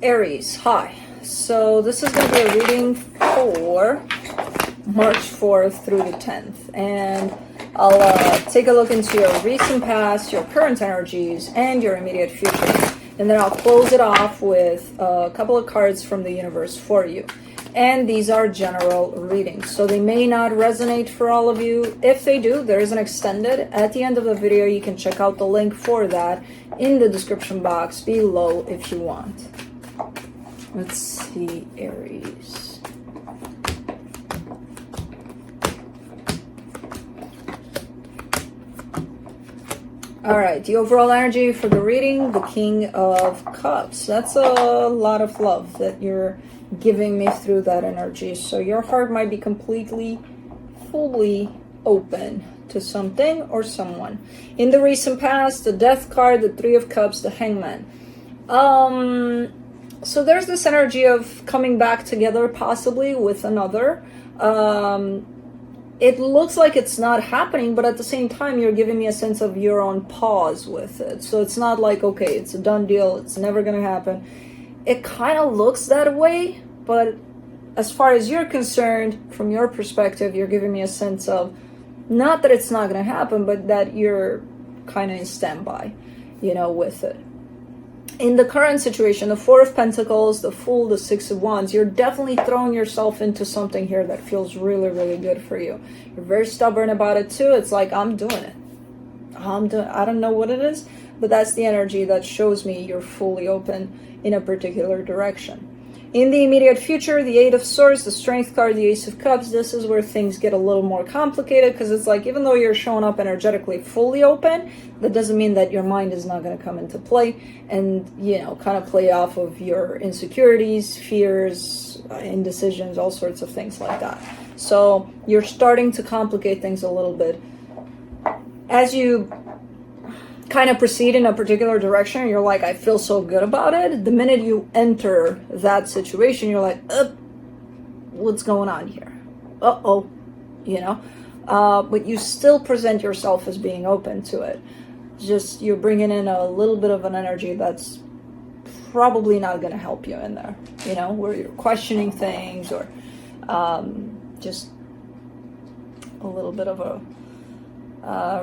Aries, hi. So this is going to be a reading for March 4th through the 10th. And I'll take a look into your recent past, your current energies, and your immediate future. And then I'll close it off with a couple of cards from the universe for you. And these are general readings, so they may not resonate for all of you. If they do, there is an extended. At the end of the video, you can check out the link for that in the description box below if you want. Let's see, Aries. All right, the overall energy for the reading, the King of Cups. That's a lot of love that you're giving me through that energy. So your heart might be completely, fully open to something or someone. In the recent past, the Death card, the Three of Cups, the Hangman. So there's this energy of coming back together possibly with another. It looks like it's not happening, but at the same time, you're giving me a sense of you're on pause with it. So it's not like, okay, it's a done deal, it's never going to happen. It kind of looks that way, but as far as you're concerned, from your perspective, you're giving me a sense of not that it's not going to happen, but that you're kind of in standby, with it. In the current situation, the Four of Pentacles, the Fool, the Six of Wands, you're definitely throwing yourself into something here that feels really, really good for you. You're very stubborn about it too. It's like, I'm doing it. I don't know what it is, but that's the energy that shows me you're fully open in a particular direction. In the immediate future, the Eight of Swords, the Strength card, the Ace of Cups, this is where things get a little more complicated, because it's like, even though you're showing up energetically fully open, that doesn't mean that your mind is not going to come into play and, kind of play off of your insecurities, fears, indecisions, all sorts of things like that. So you're starting to complicate things a little bit. As you kind of proceed in a particular direction, you're like, I feel so good about it. The minute you enter that situation, you're like, what's going on here? But you still present yourself as being open to it. Just you're bringing in a little bit of an energy that's probably not going to help you in there, where you're questioning things or just a little bit of a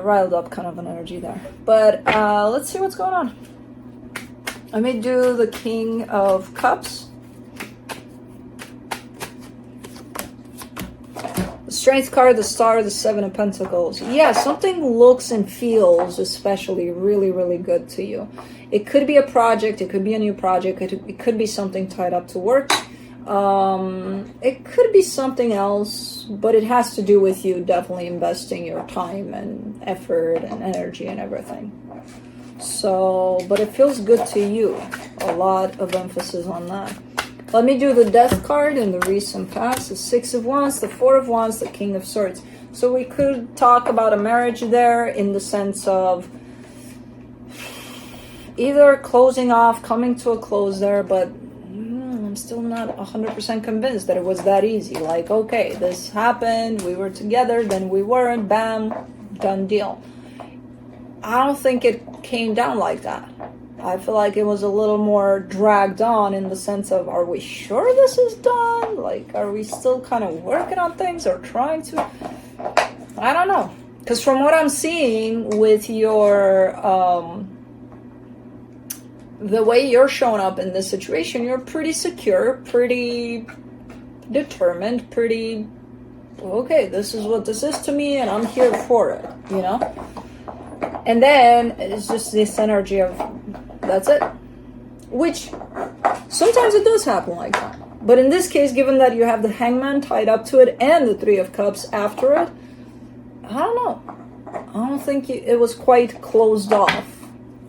riled up kind of an energy there. But let's see what's going on. Let me do the King of Cups. The Strength card, the Star, the Seven of Pentacles. Yeah, something looks and feels especially really, really good to you. It could be a project. It could be a new project. It could be something tied up to work. It could be something else, but it has to do with you definitely investing your time and effort and energy and everything. So, but it feels good to you. A lot of emphasis on that. Let me do the Death card in the recent past, the Six of Wands, the Four of Wands, the King of Swords. So we could talk about a marriage there in the sense of either closing off, coming to a close there, but I'm still not 100% convinced that it was that easy. Like, okay, this happened, we were together, then we weren't, bam, done deal. I don't think it came down like that. I feel like it was a little more dragged on in the sense of, are we sure this is done? Like, are we still kind of working on things or trying to? I don't know. Because from what I'm seeing with your the way you're showing up in this situation, you're pretty secure, pretty determined, pretty, okay, this is what this is to me and I'm here for it, And then it's just this energy of, that's it. Which, sometimes it does happen like that. But in this case, given that you have the Hangman tied up to it and the Three of Cups after it, I don't know. I don't think it was quite closed off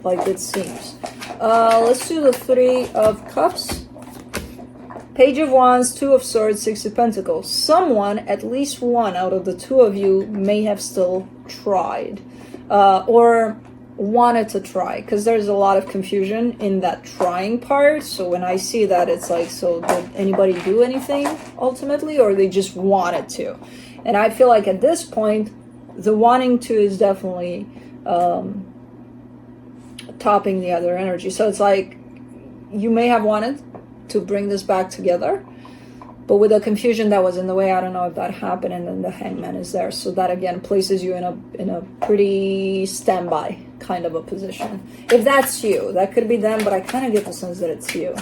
like it seems. Let's do the Three of Cups. Page of Wands, Two of Swords, Six of Pentacles. Someone, at least one out of the two of you, may have still tried. Or wanted to try. Because there's a lot of confusion in that trying part. So when I see that, it's like, so did anybody do anything ultimately? Or they just wanted to? And I feel like at this point, the wanting to is definitely topping the other energy. So it's like, you may have wanted to bring this back together. But with the confusion that was in the way, I don't know if that happened, and then the Hangman is there. So that again places you in a pretty standby kind of a position. If that's you, that could be them, but I kind of get the sense that it's you.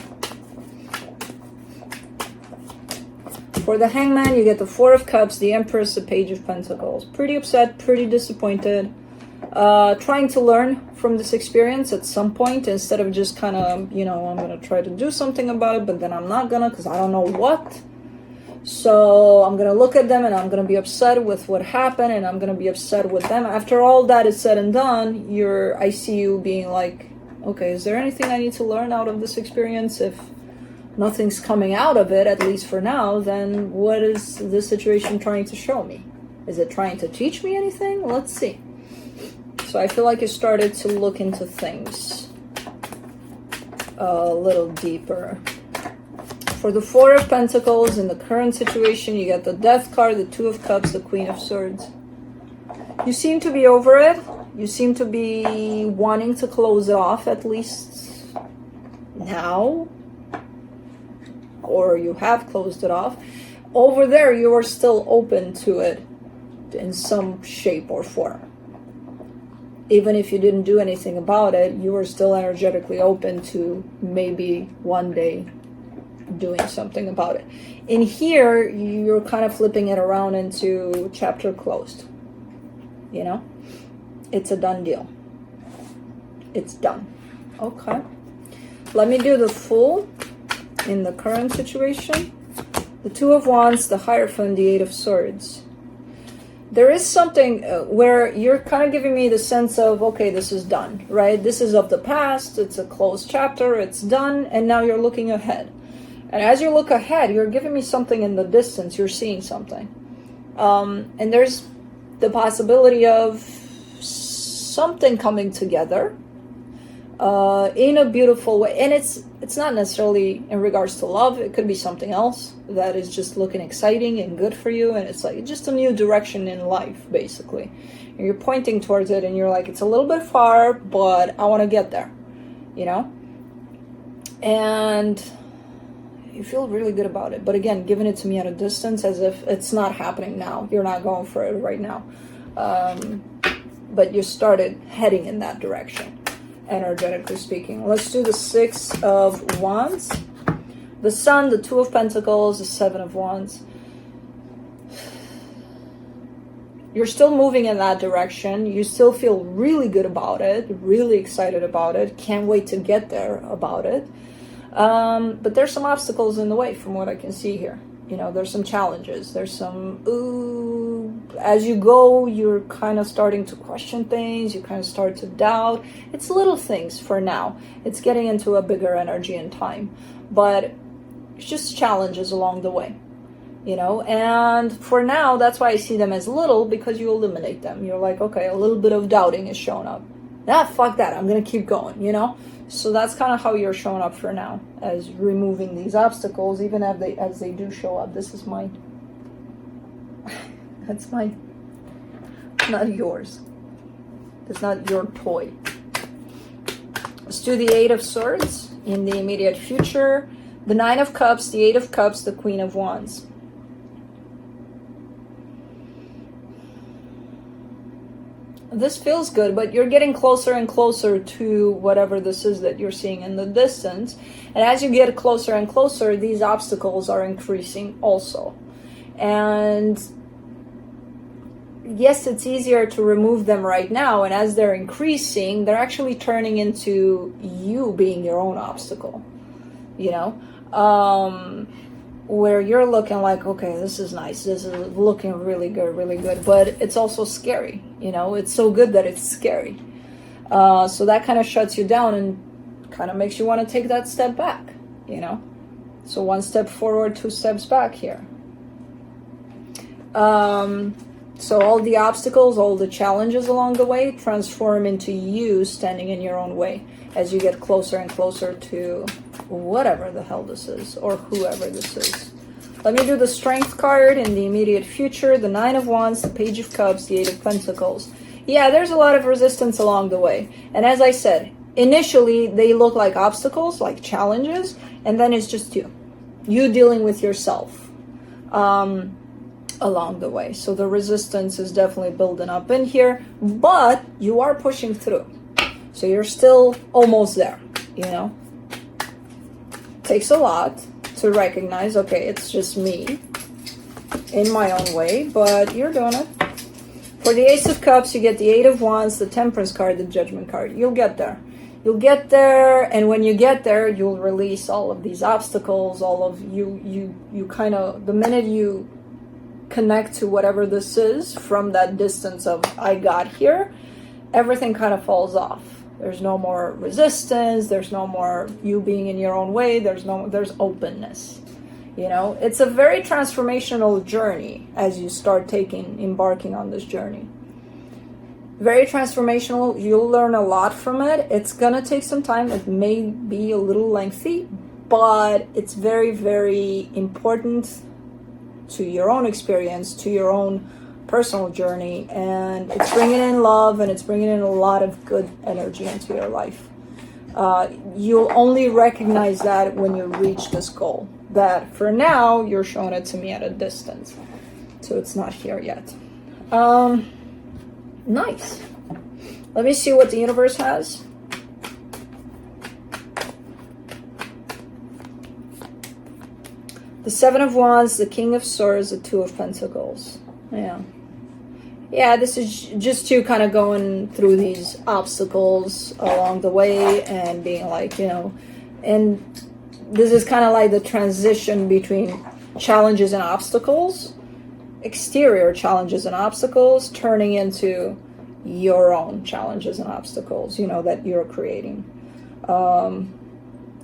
For the Hangman, you get the Four of Cups, the Empress, the Page of Pentacles. Pretty upset, pretty disappointed. Trying to learn from this experience at some point instead of just kind of, you know, I'm going to try to do something about it, but then I'm not going to because I don't know what. So I'm going to look at them and I'm going to be upset with what happened, and I'm going to be upset with them. After all that is said and done, I see you being like, okay, is there anything I need to learn out of this experience? If nothing's coming out of it, at least for now, then what is this situation trying to show me? Is it trying to teach me anything? Let's see. So I feel like you started to look into things a little deeper. For the Four of Pentacles, in the current situation, you get the Death card, the Two of Cups, the Queen of Swords. You seem to be over it. You seem to be wanting to close it off, at least now. Or you have closed it off. Over there, you are still open to it in some shape or form. Even if you didn't do anything about it, you are still energetically open to maybe one day doing something about it. In here, you're kind of flipping it around into chapter closed. You know? It's a done deal. It's done. Okay. Let me do the Fool in the current situation. The Two of Wands, the Hierophant, the Eight of Swords. There is something where you're kind of giving me the sense of, okay, this is done, right? This is of the past. It's a closed chapter. It's done. And now you're looking ahead. And as you look ahead, you're giving me something in the distance. You're seeing something. And there's the possibility of something coming together in a beautiful way. And it's not necessarily in regards to love. It could be something else that is just looking exciting and good for you. And it's like just a new direction in life, basically. And you're pointing towards it and you're like, it's a little bit far, but I want to get there, you know? And you feel really good about it. But again, giving it to me at a distance as if it's not happening now. You're not going for it right now. But you started heading in that direction, energetically speaking. Let's do the Six of Wands. The Sun, the Two of Pentacles, the Seven of Wands. You're still moving in that direction. You still feel really good about it, really excited about it. Can't wait to get there about it. But there's some obstacles in the way from what I can see here. You know, there's some challenges. There's some, as you go, you're kind of starting to question things. You kind of start to doubt. It's little things for now. It's getting into a bigger energy and time. But it's just challenges along the way, you know? And for now, that's why I see them as little, because you eliminate them. You're like, okay, a little bit of doubting is showing up. Fuck that. I'm going to keep going, you know? So that's kind of how you're showing up for now, as removing these obstacles, even as they do show up. This is mine. That's mine. Not yours. It's not your toy. Let's do the Eight of Swords in the immediate future. The Nine of Cups, the Eight of Cups, the Queen of Wands. This feels good, but you're getting closer and closer to whatever this is that you're seeing in the distance. And as you get closer and closer, these obstacles are increasing also. And yes, it's easier to remove them right now. And as they're increasing, they're actually turning into you being your own obstacle, you know? Where you're looking like, okay, this is nice, this is looking really good, but it's also scary, you know? It's so good that it's scary. So that kind of shuts you down and kind of makes you want to take that step back, you know? So one step forward, two steps back here. So all the obstacles, all the challenges along the way transform into you standing in your own way as you get closer and closer to whatever the hell this is, or whoever this is. Let me do the Strength card in the immediate future, the Nine of Wands, the Page of Cups, the Eight of Pentacles. Yeah, there's a lot of resistance along the way. And as I said, initially they look like obstacles, like challenges, And then it's just you dealing with yourself along the way. So the resistance is definitely building up in here, but you are pushing through. So you're still almost there, you know. Takes a lot to recognize, okay, it's just me in my own way, but you're doing it. For the Ace of Cups, you get the Eight of Wands, the Temperance card, the Judgment card. You'll get there. You'll get there, and when you get there, you'll release all of these obstacles, all of you kind of, the minute you connect to whatever this is from that distance of I got here, everything kind of falls off. There's no more resistance, there's no more you being in your own way, there's openness. You know, it's a very transformational journey as you start embarking on this journey. Very transformational. You'll learn a lot from it. It's gonna take some time. It may be a little lengthy, but it's very, very important to your own experience, to your own personal journey, and it's bringing in love, and it's bringing in a lot of good energy into your life. You'll only recognize that when you reach this goal. That for now, you're showing it to me at a distance. So it's not here yet. Nice. Let me see what the universe has. The Seven of Wands, the King of Swords, the Two of Pentacles. Yeah, this is just you kind of going through these obstacles along the way and being like, you know, and this is kind of like the transition between challenges and obstacles, exterior challenges and obstacles, turning into your own challenges and obstacles, you know, that you're creating. So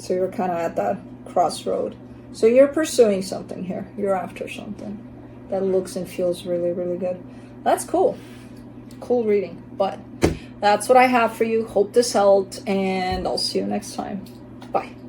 you're kind of at that crossroad. So you're pursuing something here. You're after something that looks and feels really, really good. That's cool. Cool reading. But that's what I have for you. Hope this helped, and I'll see you next time. Bye.